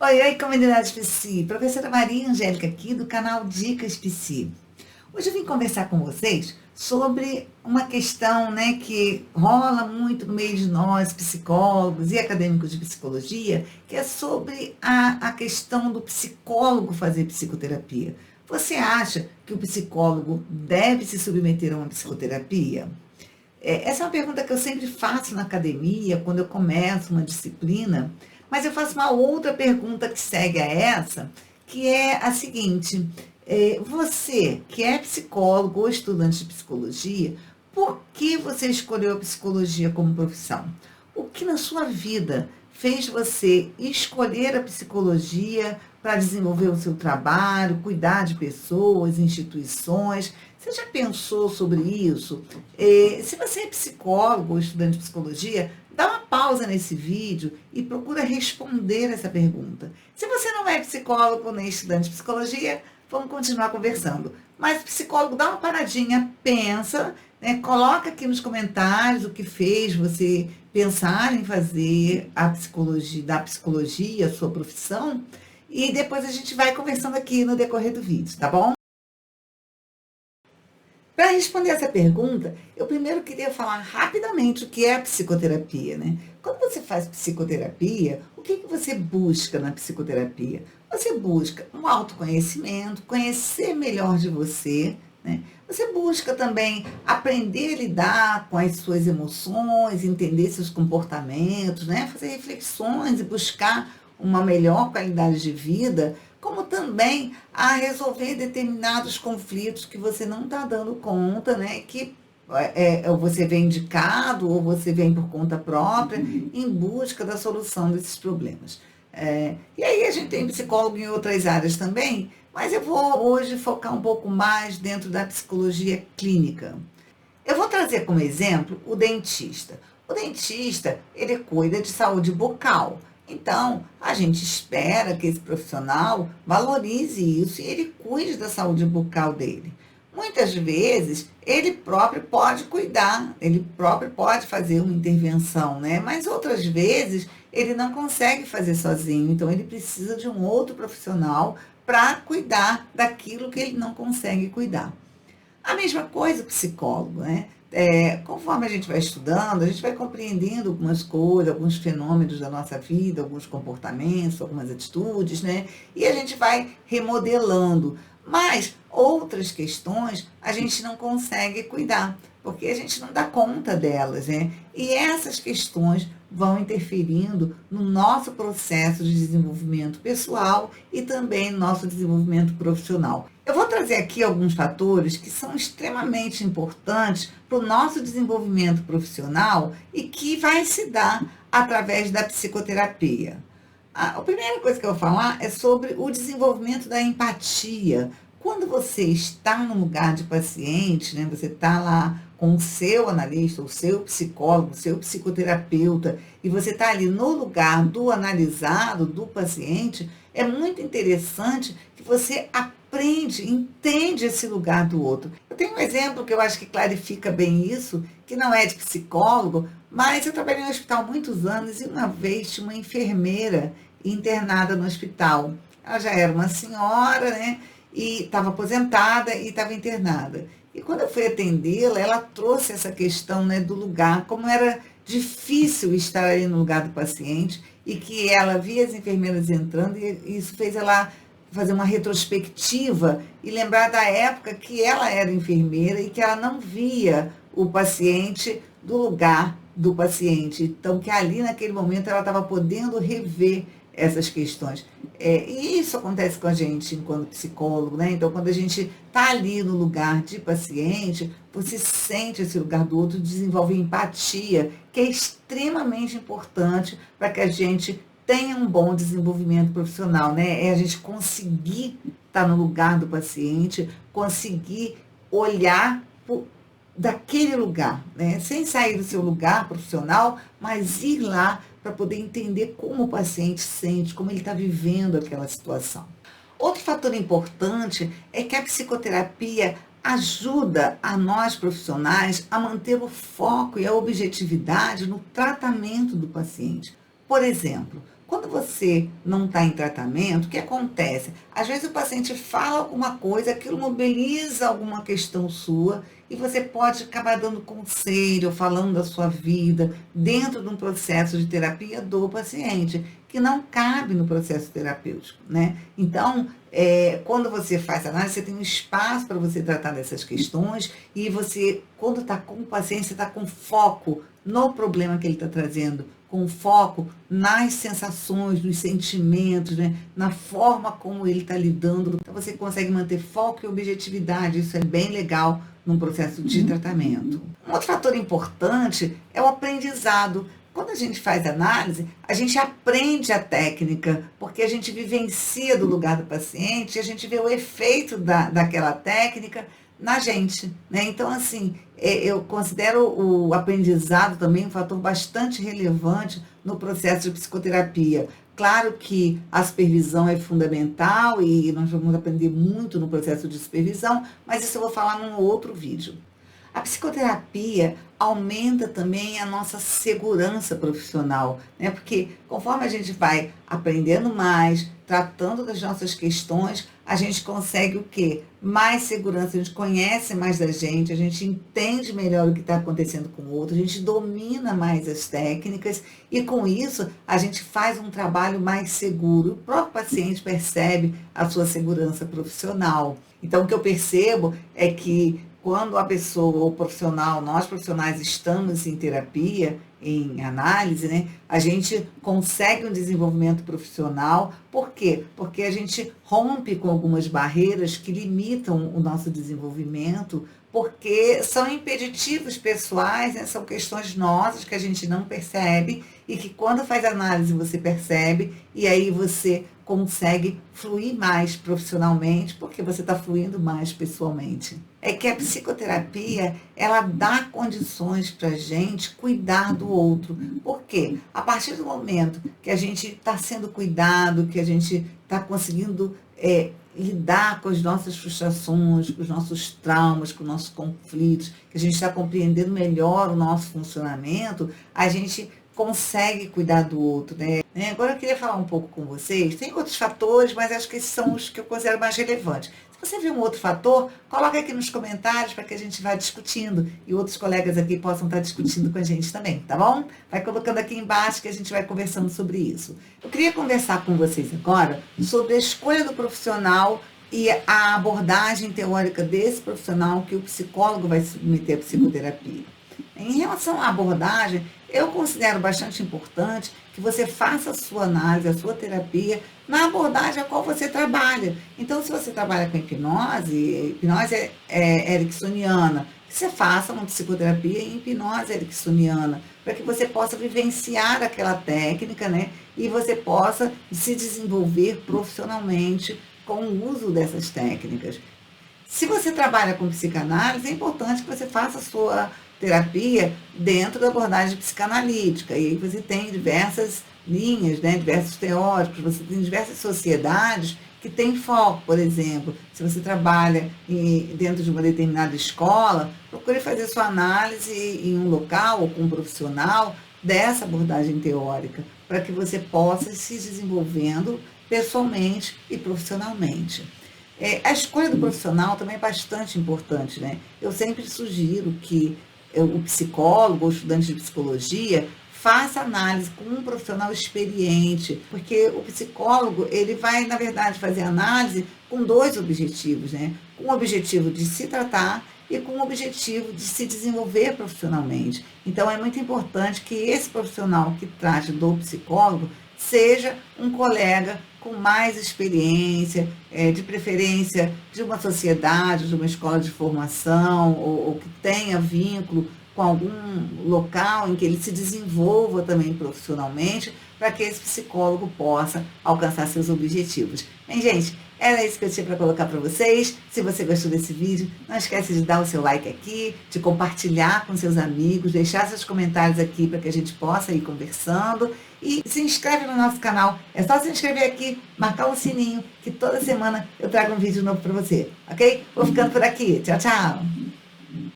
Oi, oi, comunidade Psi, professora Maria Angélica aqui do canal Dicas Psi. Hoje eu vim conversar com vocês sobre uma questão, que rola muito no meio de nós, psicólogos e acadêmicos de psicologia, que é sobre a questão do psicólogo fazer psicoterapia. Você acha que o psicólogo deve se submeter a uma psicoterapia? Essa é uma pergunta que eu sempre faço na academia, quando eu começo uma disciplina, mas eu faço uma outra pergunta que segue a essa, que é a seguinte: você que é psicólogo ou estudante de psicologia, por que você escolheu a psicologia como profissão? O que na sua vida fez você escolher a psicologia para desenvolver o seu trabalho, cuidar de pessoas, instituições? Você já pensou sobre isso? Se você é psicólogo ou estudante de psicologia, dá uma pausa nesse vídeo e procura responder essa pergunta. Se você não é psicólogo nem estudante de psicologia, vamos continuar conversando. Mas psicólogo, dá uma paradinha, pensa, né, coloca aqui nos comentários o que fez você pensar em fazer a psicologia, da psicologia, a sua profissão, e depois a gente vai conversando aqui no decorrer do vídeo, tá bom? Para responder essa pergunta, eu primeiro queria falar rapidamente o que é a psicoterapia, né? Quando você faz psicoterapia, o que você busca na psicoterapia? Você busca um autoconhecimento, conhecer melhor de você, né? Você busca também aprender a lidar com as suas emoções, entender seus comportamentos, né? Fazer reflexões e buscar uma melhor qualidade de vida, como também a resolver determinados conflitos que você não está dando conta, né? Que você vem indicado ou você vem por conta própria em busca da solução desses problemas. E aí a gente tem psicólogo em outras áreas também, mas eu vou hoje focar um pouco mais dentro da psicologia clínica. Eu vou trazer como exemplo o dentista. O dentista, ele cuida de saúde bucal. Então, a gente espera que esse profissional valorize isso e ele cuide da saúde bucal dele. Muitas vezes, ele próprio pode cuidar, ele próprio pode fazer uma intervenção, né? Mas outras vezes, ele não consegue fazer sozinho. Então, ele precisa de um outro profissional para cuidar daquilo que ele não consegue cuidar. A mesma coisa o psicólogo, né? Conforme a gente vai estudando, a gente vai compreendendo algumas coisas, alguns fenômenos da nossa vida, alguns comportamentos, algumas atitudes, né? E a gente vai remodelando. Mas outras questões a gente não consegue cuidar, porque a gente não dá conta delas, né? E essas questões vão interferindo no nosso processo de desenvolvimento pessoal e também no nosso desenvolvimento profissional. Eu vou trazer aqui alguns fatores que são extremamente importantes para o nosso desenvolvimento profissional e que vai se dar através da psicoterapia. A primeira coisa que eu vou falar é sobre o desenvolvimento da empatia. Quando você está no lugar de paciente, né, você está lá com o seu analista, o seu psicólogo, o seu psicoterapeuta, e você está ali no lugar do analisado, do paciente, é muito interessante que você aprende, entende esse lugar do outro. Eu tenho um exemplo que eu acho que clarifica bem isso, que não é de psicólogo, mas eu trabalhei no hospital há muitos anos e uma vez tinha uma enfermeira internada no hospital. Ela já era uma senhora, né? E estava aposentada e estava internada. E quando eu fui atendê-la, ela trouxe essa questão, né, do lugar, como era difícil estar ali no lugar do paciente e que ela via as enfermeiras entrando e isso fez ela fazer uma retrospectiva e lembrar da época que ela era enfermeira e que ela não via o paciente do lugar do paciente. Então, que ali naquele momento ela estava podendo rever essas questões. E isso acontece com a gente enquanto psicólogo, né? Então, quando a gente está ali no lugar de paciente, você sente esse lugar do outro, desenvolve empatia, que é extremamente importante para que a gente tenha um bom desenvolvimento profissional, né? É a gente conseguir estar no lugar do paciente, conseguir olhar daquele lugar, né? Sem sair do seu lugar profissional, mas ir lá para poder entender como o paciente sente, como ele está vivendo aquela situação. Outro fator importante é que a psicoterapia ajuda a nós profissionais a manter o foco e a objetividade no tratamento do paciente. Por exemplo, Quando você não está em tratamento, o que acontece? Às vezes o paciente fala alguma coisa, aquilo mobiliza alguma questão sua e você pode acabar dando conselho, falando da sua vida, dentro de um processo de terapia do paciente, que não cabe no processo terapêutico, né? Então, quando você faz análise, você tem um espaço para você tratar dessas questões e você, quando está com o paciente, você está com foco no problema que ele está trazendo, com foco nas sensações, nos sentimentos, né? Na forma como ele está lidando. Então, você consegue manter foco e objetividade. Isso é bem legal num processo de tratamento. Um outro fator importante é o aprendizado. Quando a gente faz análise, a gente aprende a técnica, porque a gente vivencia do lugar do paciente, e a gente vê o efeito daquela técnica na gente, né? Então, assim, eu considero o aprendizado também um fator bastante relevante no processo de psicoterapia. Claro que a supervisão é fundamental e nós vamos aprender muito no processo de supervisão, mas isso eu vou falar num outro vídeo. A psicoterapia aumenta também a nossa segurança profissional, né? Porque conforme a gente vai aprendendo mais, tratando das nossas questões, a gente consegue o quê? Mais segurança, a gente conhece mais da gente, a gente entende melhor o que está acontecendo com o outro, a gente domina mais as técnicas e com isso a gente faz um trabalho mais seguro. O próprio paciente percebe a sua segurança profissional. Então, o que eu percebo é que quando a pessoa, ou profissional, nós profissionais estamos em terapia, em análise, né, a gente consegue um desenvolvimento profissional. Por quê? Porque a gente rompe com algumas barreiras que limitam o nosso desenvolvimento, porque são impeditivos pessoais, né, são questões nossas que a gente não percebe e que quando faz análise você percebe e aí você consegue fluir mais profissionalmente, porque você está fluindo mais pessoalmente. É que a psicoterapia, ela dá condições para a gente cuidar do outro. Por quê? A partir do momento que a gente está sendo cuidado, que a gente está conseguindo lidar com as nossas frustrações, com os nossos traumas, com os nossos conflitos, que a gente está compreendendo melhor o nosso funcionamento, a gente consegue cuidar do outro, né? Agora eu queria falar um pouco com vocês. Tem outros fatores, mas acho que esses são os que eu considero mais relevantes. Se você viu um outro fator, coloca aqui nos comentários para que a gente vá discutindo e outros colegas aqui possam estar discutindo com a gente também, tá bom? Vai colocando aqui embaixo que a gente vai conversando sobre isso. Eu queria conversar com vocês agora sobre a escolha do profissional e a abordagem teórica desse profissional que o psicólogo vai submeter à psicoterapia. Em relação à abordagem, eu considero bastante importante que você faça a sua análise, a sua terapia, na abordagem a qual você trabalha. Então, se você trabalha com hipnose é ericksoniana, que você faça uma psicoterapia em hipnose ericksoniana, para que você possa vivenciar aquela técnica, né? E você possa se desenvolver profissionalmente com o uso dessas técnicas. Se você trabalha com psicanálise, é importante que você faça a sua terapia dentro da abordagem psicanalítica. E aí você tem diversas linhas, né, diversos teóricos, você tem diversas sociedades que têm foco. Por exemplo, se você trabalha dentro de uma determinada escola, procure fazer sua análise em um local ou com um profissional dessa abordagem teórica, para que você possa se desenvolvendo pessoalmente e profissionalmente. A escolha do profissional também é bastante importante, né? Eu sempre sugiro que o psicólogo ou estudante de psicologia faça análise com um profissional experiente, porque o psicólogo, ele vai, na verdade, fazer análise com dois objetivos, né? Com o objetivo de se tratar e com o objetivo de se desenvolver profissionalmente. Então, é muito importante que esse profissional que trate do psicólogo seja um colega com mais experiência, de preferência de uma sociedade, de uma escola de formação, ou que tenha vínculo com algum local em que ele se desenvolva também profissionalmente, para que esse psicólogo possa alcançar seus objetivos. Bem, gente, era isso que eu tinha para colocar para vocês. Se você gostou desse vídeo, não esquece de dar o seu like aqui, de compartilhar com seus amigos, deixar seus comentários aqui para que a gente possa ir conversando. E se inscreve no nosso canal. É só se inscrever aqui, marcar o sininho, que toda semana eu trago um vídeo novo para você, ok? Vou ficando por aqui. Tchau, tchau!